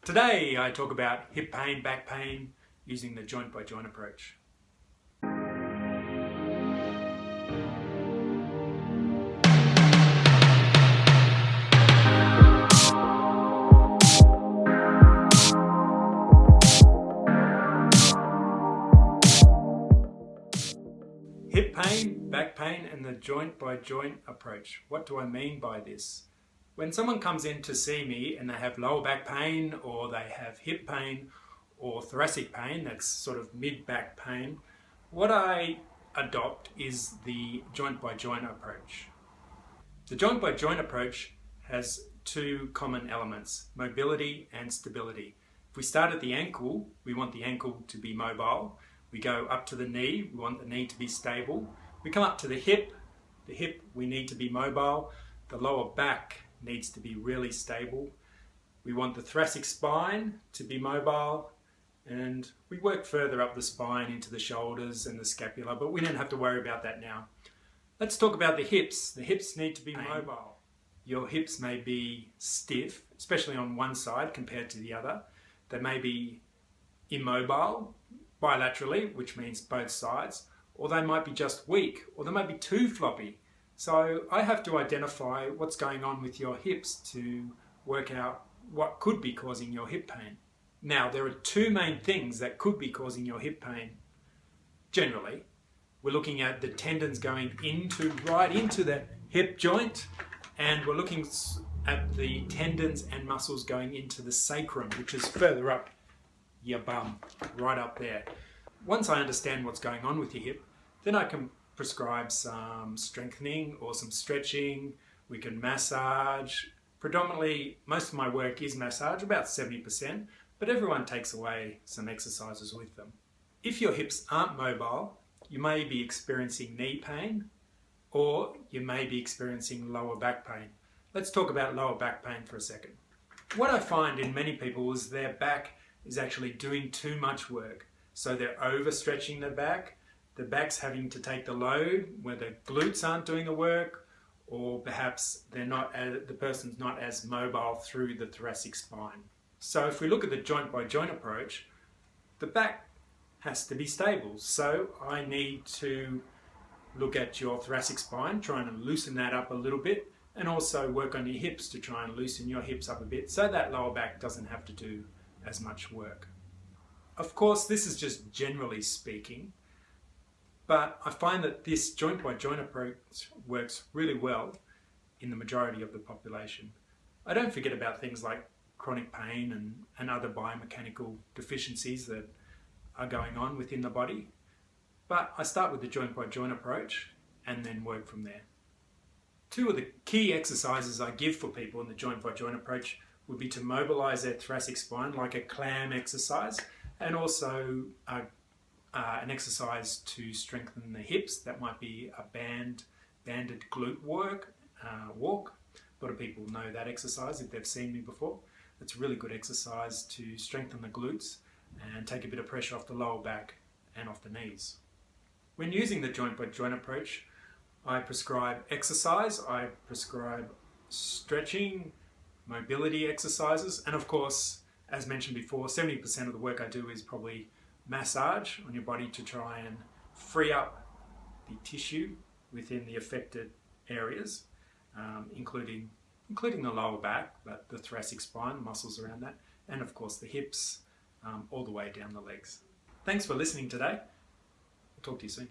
Today I talk about hip pain, back pain using the joint by joint approach. Hip pain, back pain and the joint by joint approach. What do I mean by this? When someone comes in to see me and they have lower back pain or they have hip pain or thoracic pain, that's sort of mid-back pain, what I adopt is the joint by joint approach. The joint by joint approach has two common elements, mobility and stability. If we start at the ankle, we want the ankle to be mobile. We go up to the knee, we want the knee to be stable. We come up to the hip we need to be mobile. The lower back needs to be really stable. We want the thoracic spine to be mobile, and we work further up the spine into the shoulders and the scapula, but we don't have to worry about that now. Let's talk about the hips. The hips need to be mobile. Your hips may be stiff, especially on one side compared to the other. They may be immobile bilaterally, which means both sides, or they might be just weak, or they might be too floppy. So I have to identify what's going on with your hips to work out what could be causing your hip pain. Now, there are two main things that could be causing your hip pain. Generally, we're looking at the tendons going right into the hip joint, and we're looking at the tendons and muscles going into the sacrum, which is further up your bum, right up there. Once I understand what's going on with your hip, then I can prescribe some strengthening or some stretching. We can massage. Predominantly, most of my work is massage, about 70%, but everyone takes away some exercises with them. If your hips aren't mobile, you may be experiencing knee pain, or you may be experiencing lower back pain. Let's talk about lower back pain for a second. What I find in many people is their back is actually doing too much work. So they're overstretching their back. The back's having to take the load where the glutes aren't doing the work, or perhaps the person's not as mobile through the thoracic spine. So if we look at the joint by joint approach, the back has to be stable. So I need to look at your thoracic spine, trying to loosen that up a little bit, and also work on your hips to try and loosen your hips up a bit so that lower back doesn't have to do as much work. Of course, this is just generally speaking, but I find that this joint by joint approach works really well in the majority of the population. I don't forget about things like chronic pain and other biomechanical deficiencies that are going on within the body, but I start with the joint by joint approach and then work from there. Two of the key exercises I give for people in the joint by joint approach would be to mobilize their thoracic spine, like a clam exercise, and also an exercise to strengthen the hips. That might be a banded glute walk. A lot of people know that exercise if they've seen me before. It's a really good exercise to strengthen the glutes and take a bit of pressure off the lower back and off the knees. When using the joint by joint approach, I prescribe exercise, I prescribe stretching, mobility exercises, and of course, as mentioned before, 70% of the work I do is probably massage on your body to try and free up the tissue within the affected areas, including the lower back, but the thoracic spine, muscles around that, and of course the hips, all the way down the legs. Thanks for listening today. I'll talk to you soon.